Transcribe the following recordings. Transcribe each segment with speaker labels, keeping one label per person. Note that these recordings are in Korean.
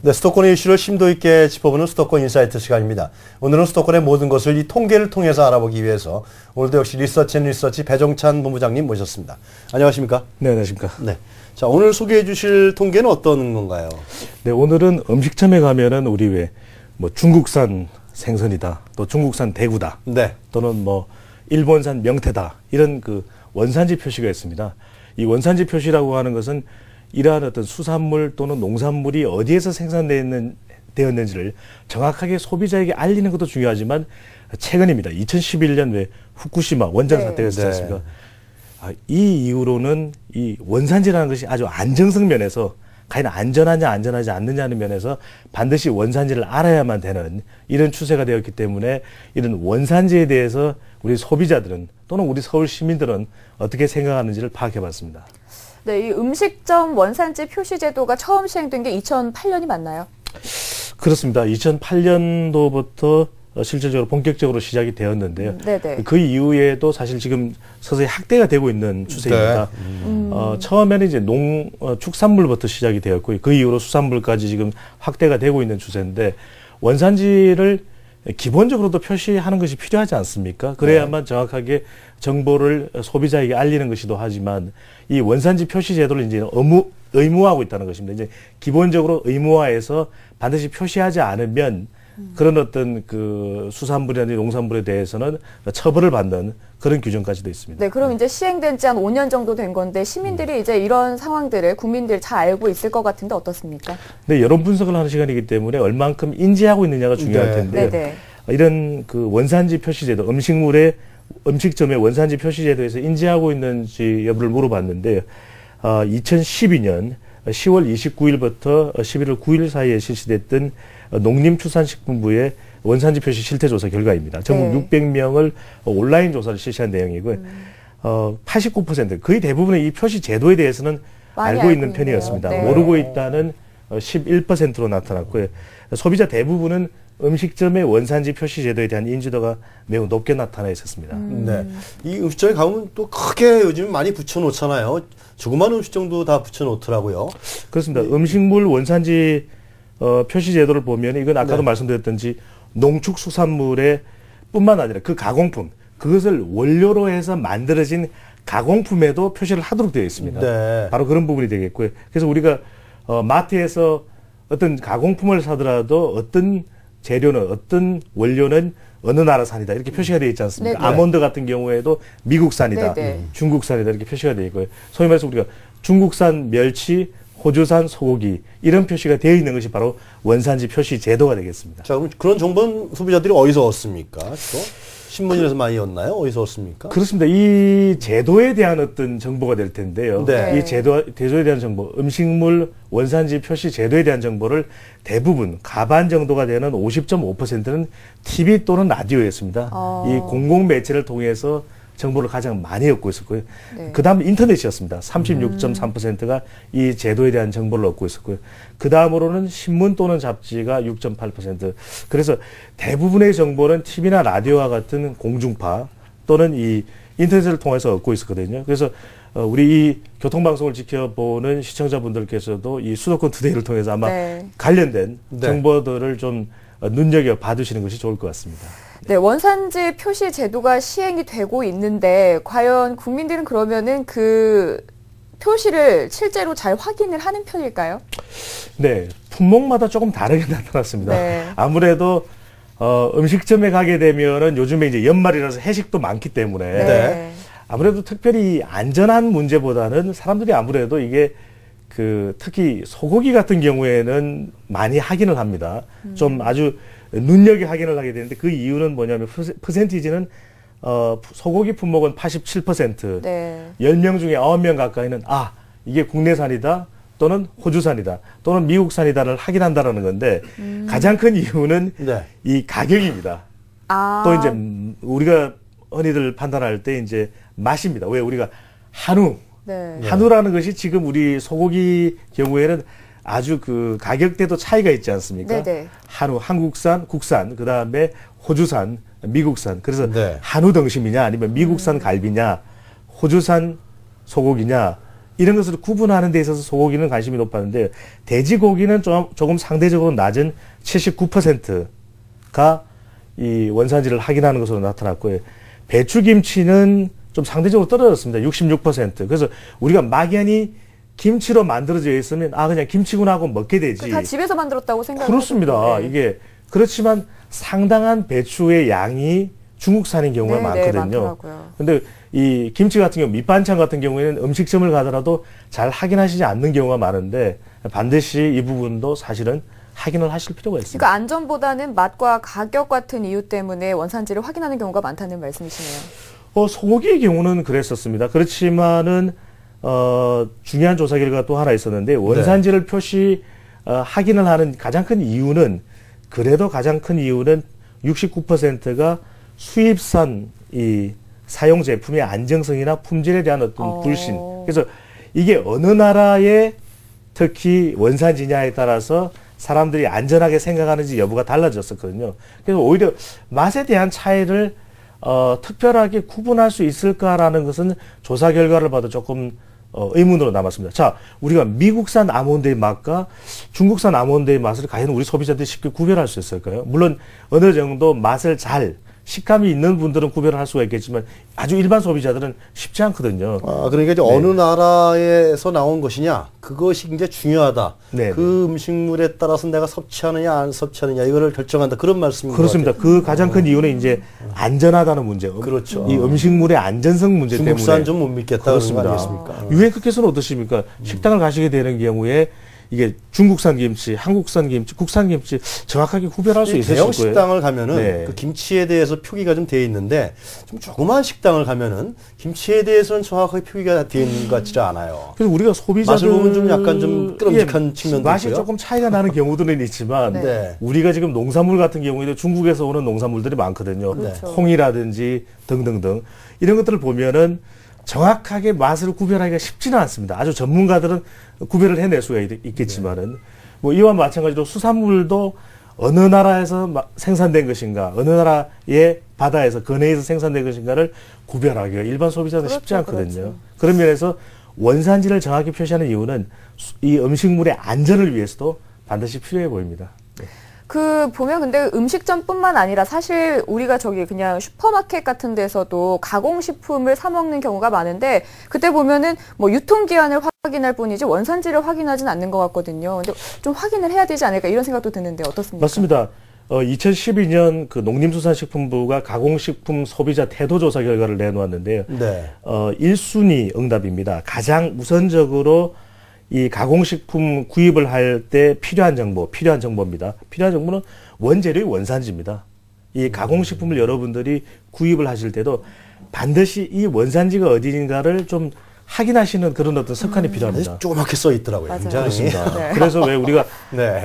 Speaker 1: 네, 수도권의 이슈를 심도 있게 짚어보는 수도권 인사이트 시간입니다. 오늘은 수도권의 모든 것을 이 통계를 통해서 알아보기 위해서 오늘도 역시 리서치 배종찬 본부장님 모셨습니다. 안녕하십니까?
Speaker 2: 네, 안녕하십니까?
Speaker 1: 네. 자, 오늘 소개해 주실 통계는 어떤 건가요?
Speaker 2: 네, 오늘은 음식점에 가면은 우리 왜 뭐 중국산 생선이다, 또 중국산 대구다,
Speaker 1: 네.
Speaker 2: 또는 뭐 일본산 명태다, 이런 그 원산지 표시가 있습니다. 이 원산지 표시라고 하는 것은 이러한 어떤 수산물 또는 농산물이 어디에서 생산되었는지를 정확하게 소비자에게 알리는 것도 중요하지만 최근입니다. 2011년 왜 후쿠시마 원전 사태가 있었지 않습니까? 이 이후로는 이 원산지라는 것이 아주 안정성 면에서 과연 안전하냐 안전하지 않느냐는 면에서 반드시 원산지를 알아야만 되는 이런 추세가 되었기 때문에 이런 원산지에 대해서 우리 소비자들은 또는 우리 서울 시민들은 어떻게 생각하는지를 파악해 봤습니다.
Speaker 3: 네, 이 음식점 원산지 표시 제도가 처음 시행된 게 2008년이 맞나요?
Speaker 2: 그렇습니다. 2008년도부터 실질적으로 본격적으로 시작이 되었는데요.
Speaker 3: 네네.
Speaker 2: 그 이후에도 사실 지금 서서히 확대가 되고 있는 추세입니다.
Speaker 1: 네.
Speaker 2: 처음에는 이제 축산물부터 시작이 되었고 그 이후로 수산물까지 지금 확대가 되고 있는 추세인데 원산지를 기본적으로도 표시하는 것이 필요하지 않습니까? 그래야만 정확하게 정보를 소비자에게 알리는 것이도 하지만 이 원산지 표시 제도를 이제 의무화하고 있다는 것입니다. 이제 기본적으로 의무화해서 반드시 표시하지 않으면 그런 어떤 그 수산물이나 농산물에 대해서는 처벌을 받는 그런 규정까지도 있습니다.
Speaker 3: 네, 그럼 이제 시행된 지 한 5년 정도 된 건데 시민들이 이제 이런 상황들을 국민들이 잘 알고 있을 것 같은데 어떻습니까?
Speaker 2: 네, 여론 분석을 하는 시간이기 때문에 얼만큼 인지하고 있느냐가 중요할 텐데요.
Speaker 3: 네네.
Speaker 2: 이런 그 원산지 표시제도, 음식점의 원산지 표시제도에서 인지하고 있는지 여부를 물어봤는데요. 2012년 10월 29일부터 11월 9일 사이에 실시됐던 농림축산식품부의 원산지 표시 실태조사 결과입니다. 전국 600명을 온라인 조사를 실시한 내용이고요. 89% 거의 대부분의 이 표시 제도에 대해서는 알고 있는 편이었습니다.
Speaker 3: 네.
Speaker 2: 모르고 있다는 11%로 나타났고요. 소비자 대부분은 음식점의 원산지 표시 제도에 대한 인지도가 매우 높게 나타나 있었습니다.
Speaker 1: 네. 이 음식점에 가면 또 크게 요즘 많이 붙여놓잖아요. 조그만 음식점도 다 붙여놓더라고요.
Speaker 2: 그렇습니다. 음식물 원산지 표시 제도를 보면 이건 아까도 말씀드렸던지 농축수산물의 뿐만 아니라 그 가공품, 그것을 원료로 해서 만들어진 가공품에도 표시를 하도록 되어 있습니다.
Speaker 1: 네.
Speaker 2: 바로 그런 부분이 되겠고요. 그래서 우리가 마트에서 어떤 가공품을 사더라도 어떤 재료는 어떤 원료는 어느 나라 산이다 이렇게 표시가 되어 있지 않습니까?
Speaker 3: 네네.
Speaker 2: 아몬드 같은 경우에도 미국산이다, 중국산이다 이렇게 표시가 되어 있고요. 소위 말해서 우리가 중국산 멸치, 호주산 소고기 이런 표시가 되어 있는 것이 바로 원산지 표시 제도가 되겠습니다.
Speaker 1: 자, 그럼 그런 정보는 소비자들이 어디서 얻습니까? 또 신문이라서 많이 얻나요? 어디서 얻습니까?
Speaker 2: 그렇습니다. 이 제도에 대한 어떤 정보가 될 텐데요.
Speaker 1: 네.
Speaker 2: 이 제도에 대한 정보, 음식물 원산지 표시 제도에 대한 정보를 대부분 가반 정도가 되는 50.5%는 TV 또는 라디오였습니다. 이 공공 매체를 통해서 정보를 가장 많이 얻고 있었고요. 그 다음 인터넷이었습니다. 36.3%가 이 제도에 대한 정보를 얻고 있었고요. 그 다음으로는 신문 또는 잡지가 6.8%. 그래서 대부분의 정보는 TV나 라디오와 같은 공중파 또는 이 인터넷을 통해서 얻고 있었거든요. 그래서 우리 이 교통방송을 지켜보는 시청자분들께서도 이 수도권 투데이를 통해서 아마 관련된 정보들을 좀 눈여겨 봐두시는 것이 좋을 것 같습니다.
Speaker 3: 네, 원산지 표시 제도가 시행이 되고 있는데 과연 국민들은 그러면은 그 표시를 실제로 잘 확인을 하는 편일까요?
Speaker 2: 네, 품목마다 조금 다르게 나타났습니다.
Speaker 3: 네.
Speaker 2: 아무래도 음식점에 가게 되면은 요즘에 이제 연말이라서 해식도 많기 때문에 아무래도 특별히 안전한 문제보다는 사람들이 아무래도 이게 특히 소고기 같은 경우에는 많이 확인을 합니다. 좀 아주 눈여겨 확인을 하게 되는데 그 이유는 뭐냐면 퍼센티지는 소고기 품목은 87%, 10명 중에 9명 가까이는 이게 국내산이다 또는 호주산이다 또는 미국산이다를 확인한다라는 건데 가장 큰 이유는 이 가격입니다. 또 이제 우리가 흔히들 판단할 때 이제 맛입니다. 왜 우리가 한우라는 것이 지금 우리 소고기 경우에는 아주 그 가격대도 차이가 있지 않습니까? 한우, 한국산, 국산, 그 다음에 호주산, 미국산. 그래서 한우 등심이냐 아니면 미국산 갈비냐, 호주산 소고기냐 이런 것을 구분하는 데 있어서 소고기는 관심이 높았는데 돼지고기는 조금 상대적으로 낮은 79%가 이 원산지를 확인하는 것으로 나타났고요. 배추김치는 좀 상대적으로 떨어졌습니다. 66%. 그래서 우리가 막연히 김치로 만들어져 있으면 그냥 김치구나 하고 먹게 되지.
Speaker 3: 다 집에서 만들었다고 생각을
Speaker 2: 그렇습니다.
Speaker 3: 네.
Speaker 2: 이게 그렇지만 상당한 배추의 양이 중국산인 경우가 많거든요. 근데 이 김치 같은 경우, 밑반찬 같은 경우에는 음식점을 가더라도 잘 확인하시지 않는 경우가 많은데 반드시 이 부분도 사실은 확인을 하실 필요가 있습니다.
Speaker 3: 그러니까 안전보다는 맛과 가격 같은 이유 때문에 원산지를 확인하는 경우가 많다는 말씀이시네요.
Speaker 2: 소고기의 경우는 그랬었습니다. 그렇지만은 중요한 조사 결과가 또 하나 있었는데 원산지를 네. 확인을 하는 가장 큰 이유는 69%가 수입산 이 사용 제품의 안정성이나 품질에 대한 어떤 불신. 그래서 이게 어느 나라의 특히 원산지냐에 따라서 사람들이 안전하게 생각하는지 여부가 달라졌었거든요. 그래서 오히려 맛에 대한 차이를 특별하게 구분할 수 있을까라는 것은 조사 결과를 봐도 조금 의문으로 남았습니다. 자, 우리가 미국산 아몬드의 맛과 중국산 아몬드의 맛을 과연 우리 소비자들이 쉽게 구별할 수 있을까요? 물론 어느 정도 맛을 식감이 있는 분들은 구별을 할 수가 있겠지만 아주 일반 소비자들은 쉽지 않거든요.
Speaker 1: 그러니까 이제 어느 나라에서 나온 것이냐 그것이 굉장히 중요하다. 그 음식물에 따라서 내가 섭취하느냐 안 섭취하느냐 이거를 결정한다. 그런 말씀인
Speaker 2: 그렇습니다. 그 가장 큰 이유는 이제 안전하다는 문제.
Speaker 1: 그렇죠.
Speaker 2: 이 음식물의 안전성 문제 때문에.
Speaker 1: 중국산 좀 못 믿겠다. 그렇습니다. 아니겠습니까?
Speaker 2: 유엔께서는 어떠십니까? 식당을 가시게 되는 경우에 이게 중국산 김치, 한국산 김치, 국산 김치 정확하게 구별할 수 있을 거예요.
Speaker 1: 대형 식당을 가면은 그 김치에 대해서 표기가 좀 돼 있는데 좀 조그마한 식당을 가면은 김치에 대해서는 정확하게 표기가 돼 있는 것 같지 않아요.
Speaker 2: 그래서 우리가 소비자들
Speaker 1: 맛을 보면 좀 약간 좀 끄름직한 측면도
Speaker 2: 맛이
Speaker 1: 있고요.
Speaker 2: 조금 차이가 나는 경우들은 있지만 우리가 지금 농산물 같은 경우에도 중국에서 오는 농산물들이 많거든요.
Speaker 3: 그렇죠.
Speaker 2: 콩이라든지 등등등 이런 것들을 보면은 정확하게 맛을 구별하기가 쉽지는 않습니다. 아주 전문가들은 구별을 해낼 수가 있겠지만은 뭐 이와 마찬가지로 수산물도 어느 나라에서 생산된 것인가, 어느 나라의 바다에서 근해에서 생산된 것인가를 구별하기가 일반 소비자는 쉽지 않거든요. 그렇죠. 그런 면에서 원산지를 정확히 표시하는 이유는 이 음식물의 안전을 위해서도 반드시 필요해 보입니다.
Speaker 3: 보면 근데 음식점뿐만 아니라 사실 우리가 그냥 슈퍼마켓 같은 데서도 가공식품을 사먹는 경우가 많은데 그때 보면은 뭐 유통기한을 확인할 뿐이지 원산지를 확인하진 않는 것 같거든요. 근데 좀 확인을 해야 되지 않을까 이런 생각도 드는데 어떻습니까?
Speaker 2: 맞습니다. 2012년 그 농림수산식품부가 가공식품 소비자 태도조사 결과를 내놓았는데요. 1순위 응답입니다. 가장 우선적으로 이 가공식품 구입을 할 때 필요한 정보입니다. 필요한 정보는 원재료의 원산지입니다. 이 가공식품을 여러분들이 구입을 하실 때도 반드시 이 원산지가 어디인가를 좀 확인하시는 그런 어떤 습관이 필요합니다.
Speaker 1: 조그맣게 써 있더라고요.
Speaker 2: 그렇습니다. 그래서 왜 우리가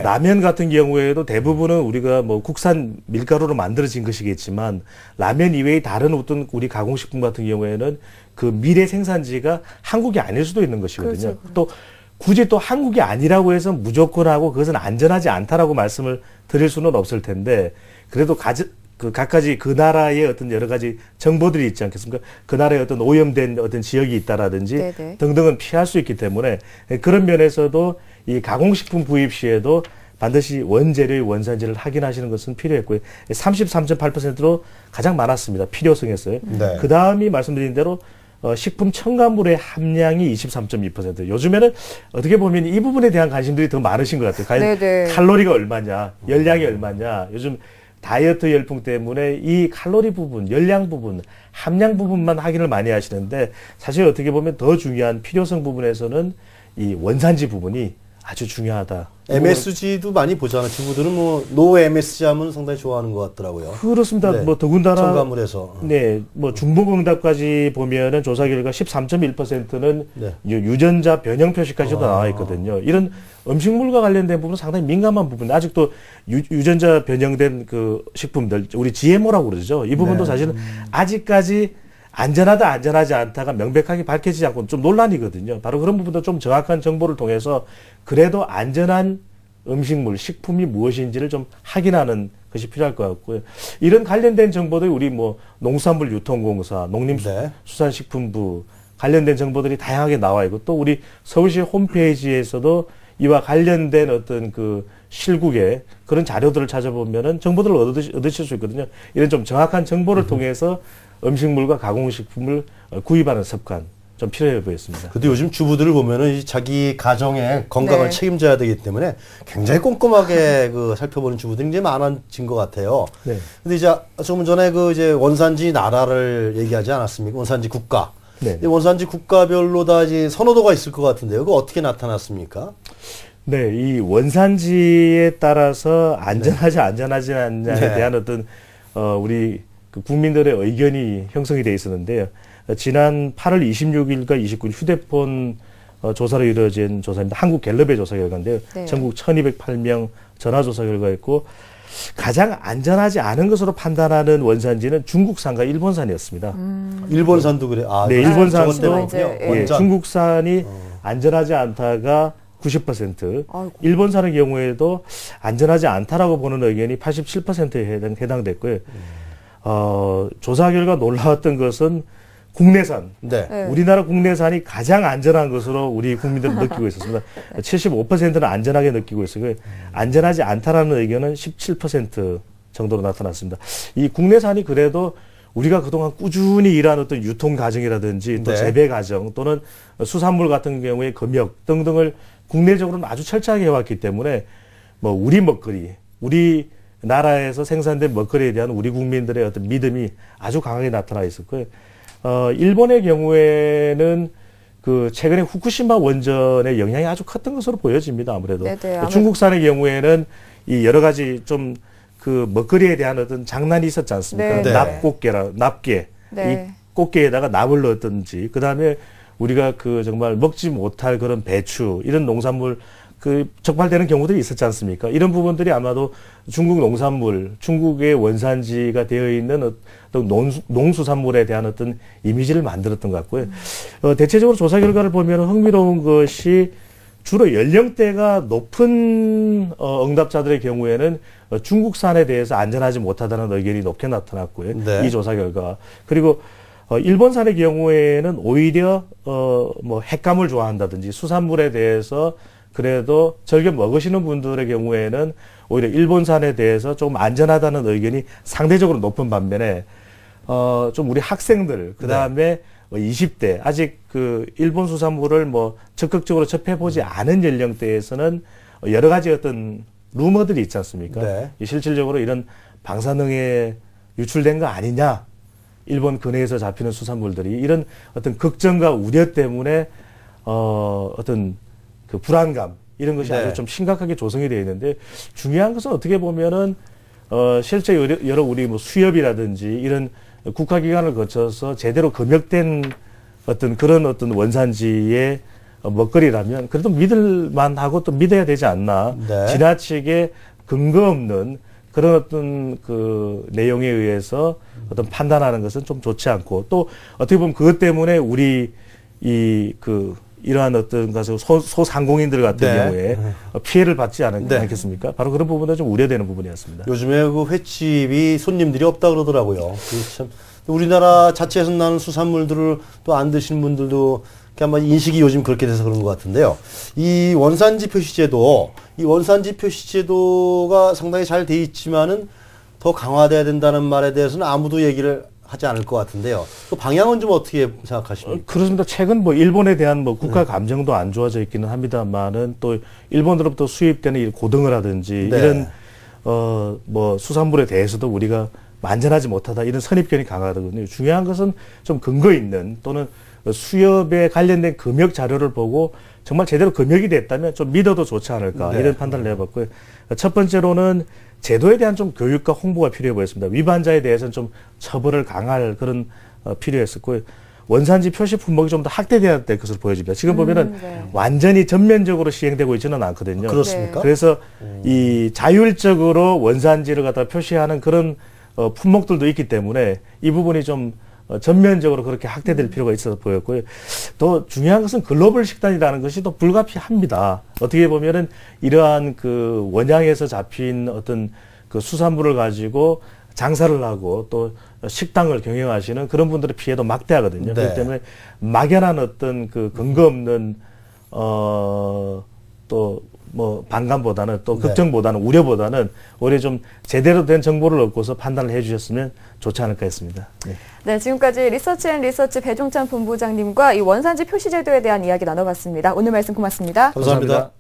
Speaker 2: 라면 같은 경우에도 대부분은 우리가 뭐 국산 밀가루로 만들어진 것이겠지만 라면 이외의 다른 어떤 우리 가공식품 같은 경우에는 그 미래 생산지가 한국이 아닐 수도 있는 것이거든요.
Speaker 3: 그렇죠.
Speaker 2: 또 굳이 또 한국이 아니라고 해서 무조건 하고 그것은 안전하지 않다라고 말씀을 드릴 수는 없을 텐데 그래도 각가지 그 나라의 어떤 여러 가지 정보들이 있지 않겠습니까? 그 나라의 어떤 오염된 어떤 지역이 있다라든지 등등은 피할 수 있기 때문에 그런 면에서도 이 가공식품 구입 시에도 반드시 원재료의 원산지를 확인하시는 것은 필요했고요. 33.8%로 가장 많았습니다. 필요성에서요. 그 다음이 말씀드린 대로 식품 첨가물의 함량이 23.2%. 요즘에는 어떻게 보면 이 부분에 대한 관심들이 더 많으신 것 같아요. 과연 칼로리가 얼마냐, 열량이 얼마냐. 요즘 다이어트 열풍 때문에 이 칼로리 부분, 열량 부분, 함량 부분만 확인을 많이 하시는데 사실 어떻게 보면 더 중요한 필요성 부분에서는 이 원산지 부분이 아주 중요하다.
Speaker 1: MSG도 많이 보잖아요. 친구들은 뭐 노 MSG 하면 상당히 좋아하는 것 같더라고요.
Speaker 2: 그렇습니다. 뭐 더군다나
Speaker 1: 첨가물에서
Speaker 2: 뭐 중복응답까지 보면은 조사 결과 13.1%는 유전자 변형 표시까지도 나와 있거든요. 이런 음식물과 관련된 부분은 상당히 민감한 부분. 아직도 유전자 변형된 그 식품들 우리 GMO라고 그러죠. 이 부분도 사실은 아직까지 안전하다 안전하지 않다가 명백하게 밝혀지지 않고 좀 논란이거든요. 바로 그런 부분도 좀 정확한 정보를 통해서 그래도 안전한 음식물, 식품이 무엇인지를 좀 확인하는 것이 필요할 것 같고요. 이런 관련된 정보들이 우리 뭐 농산물 유통공사, 농림수산식품부, 관련된 정보들이 다양하게 나와 있고 또 우리 서울시 홈페이지에서도 이와 관련된 어떤 그 실국의 그런 자료들을 찾아보면은 정보들을 얻으실 수 있거든요. 이런 좀 정확한 정보를 통해서 음식물과 가공식품을 구입하는 습관 좀 필요해 보였습니다.
Speaker 1: 근데 요즘 주부들을 보면은 자기 가정의 건강을
Speaker 3: 네.
Speaker 1: 책임져야 되기 때문에 굉장히 꼼꼼하게 그 살펴보는 주부들이 이제 많아진 것 같아요.
Speaker 2: 네.
Speaker 1: 근데 이제 조금 전에 그 이제 원산지 나라를 얘기하지 않았습니까? 원산지 국가.
Speaker 2: 네.
Speaker 1: 이 원산지 국가별로 다 이제 선호도가 있을 것 같은데요. 그거 어떻게 나타났습니까?
Speaker 2: 네, 이 원산지에 따라서 안전하지 않냐에
Speaker 1: 네.
Speaker 2: 대한 어떤 우리 그 국민들의 의견이 형성이 돼 있었는데요. 지난 8월 26일과 29일 휴대폰 조사로 이루어진 조사입니다. 한국갤럽의 조사 결과인데요.
Speaker 3: 네.
Speaker 2: 전국 1208명 전화조사 결과였고 가장 안전하지 않은 것으로 판단하는 원산지는 중국산과 일본산이었습니다.
Speaker 1: 일본산도 그래. 아,
Speaker 2: 네,
Speaker 1: 저것
Speaker 2: 일본산도
Speaker 1: 때문이군요.
Speaker 3: 예,
Speaker 1: 원전.
Speaker 2: 중국산이 안전하지 않다가 90%,
Speaker 3: 아이고.
Speaker 2: 일본산의 경우에도 안전하지 않다라고 보는 의견이 87%에 해당됐고요. 조사 결과 놀라웠던 것은 국내산,
Speaker 1: 네.
Speaker 3: 네.
Speaker 2: 우리나라 국내산이 가장 안전한 것으로 우리 국민들은 느끼고 있었습니다. 75%는 안전하게 느끼고 있었고요. 안전하지 않다라는 의견은 17% 정도로 나타났습니다. 이 국내산이 그래도 우리가 그동안 꾸준히 일한 어떤 유통 과정이라든지 또
Speaker 1: 네.
Speaker 2: 재배 과정 또는 수산물 같은 경우에 검역 등등을 국내적으로는 아주 철저하게 해왔기 때문에 뭐 우리 먹거리, 우리 나라에서 생산된 먹거리에 대한 우리 국민들의 어떤 믿음이 아주 강하게 나타나 있었고요. 일본의 경우에는 그 최근에 후쿠시마 원전의 영향이 아주 컸던 것으로 보여집니다. 아무래도.
Speaker 3: 네네,
Speaker 2: 중국산의 경우에는 이 여러 가지 좀 그 먹거리에 대한 어떤 장난이 있었지 않습니까?
Speaker 3: 네.
Speaker 2: 납게.
Speaker 3: 네.
Speaker 2: 이 꽃게에다가 납을 넣었든지, 그 다음에 우리가 그 정말 먹지 못할 그런 배추, 이런 농산물 그 적발되는 경우들이 있었지 않습니까? 이런 부분들이 아마도 중국 농산물, 중국의 원산지가 되어 있는 어떤 농수산물에 대한 어떤 이미지를 만들었던 것 같고요. 대체적으로 조사 결과를 보면 흥미로운 것이 주로 연령대가 높은 응답자들의 경우에는 중국산에 대해서 안전하지 못하다는 의견이 높게 나타났고요.
Speaker 1: 네.
Speaker 2: 이 조사 결과. 그리고 일본산의 경우에는 오히려 뭐 횟감을 좋아한다든지 수산물에 대해서 그래도 즐겨 먹으시는 분들의 경우에는 오히려 일본산에 대해서 조금 안전하다는 의견이 상대적으로 높은 반면에 좀 우리 학생들 그다음에 20대 아직 그 일본 수산물을 뭐 적극적으로 접해보지 않은 연령대에서는 여러 가지 어떤 루머들이 있지 않습니까?
Speaker 1: 네.
Speaker 2: 실질적으로 이런 방사능에 유출된 거 아니냐? 일본 근해에서 잡히는 수산물들이 이런 어떤 걱정과 우려 때문에 어떤 그 불안감 이런 것이
Speaker 1: 네.
Speaker 2: 아주 좀 심각하게 조성이 되어 있는데 중요한 것은 어떻게 보면은 실제 여러 우리 뭐 수협이라든지 이런 국가기관을 거쳐서 제대로 검역된 어떤 그런 어떤 원산지의 먹거리라면 그래도 믿을만 하고 또 믿어야 되지 않나.
Speaker 1: 네.
Speaker 2: 지나치게 근거 없는 그런 어떤 그 내용에 의해서 어떤 판단하는 것은 좀 좋지 않고 또 어떻게 보면 그것 때문에 우리 이러한 어떤 가서 소상공인들 같은
Speaker 1: 네.
Speaker 2: 경우에 피해를 받지
Speaker 1: 네.
Speaker 2: 않겠습니까? 바로 그런 부분도 좀 우려되는 부분이었습니다.
Speaker 1: 요즘에 그 횟집이 손님들이 없다 그러더라고요. 참 우리나라 자체에서 나는 수산물들을 또 안 드시는 분들도 아마 인식이 요즘 그렇게 돼서 그런 것 같은데요. 이 원산지 표시제도가 상당히 잘 돼 있지만은 더 강화돼야 된다는 말에 대해서는 아무도 얘기를 하지 않을 것 같은데요. 그 방향은 좀 어떻게 생각하십니까?
Speaker 2: 그렇습니다. 최근 뭐 일본에 대한 뭐 국가 감정도 안 좋아져 있기는 합니다만은 또 일본으로부터 수입되는 이 고등어라든지
Speaker 1: 네.
Speaker 2: 이런 뭐 수산물에 대해서도 우리가 안전하지 못하다 이런 선입견이 강하거든요. 중요한 것은 좀 근거 있는 또는 수협에 관련된 검역 자료를 보고 정말 제대로 검역이 됐다면 좀 믿어도 좋지 않을까
Speaker 1: 네.
Speaker 2: 이런 판단을 해봤고요. 첫 번째로는 제도에 대한 좀 교육과 홍보가 필요해 보였습니다. 위반자에 대해서는 좀 처벌을 강할 그런 필요했었고요. 원산지 표시 품목이 좀 더 확대돼야 될 것으로 보여집니다. 지금 보면은
Speaker 3: 네.
Speaker 2: 완전히 전면적으로 시행되고 있지는 않거든요.
Speaker 1: 그렇습니까?
Speaker 2: 그래서 이 자율적으로 원산지를 갖다 표시하는 그런 품목들도 있기 때문에 이 부분이 좀 전면적으로 그렇게 확대될 필요가 있어서 보였고요. 더 중요한 것은 글로벌 식단이라는 것이 또 불가피합니다. 어떻게 보면은 이러한 그 원양에서 잡힌 어떤 그 수산물을 가지고 장사를 하고 또 식당을 경영하시는 그런 분들의 피해도 막대하거든요. 그렇기 때문에 막연한 어떤 그 근거 없는 또 뭐 반감보다는 또 걱정보다는 우려보다는 오히려 좀 제대로 된 정보를 얻고서 판단을 해주셨으면 좋지 않을까 했습니다. 네.
Speaker 3: 네, 지금까지 리서치앤리서치 배종찬 본부장님과 이 원산지 표시 제도에 대한 이야기 나눠봤습니다. 오늘 말씀 고맙습니다.
Speaker 1: 감사합니다.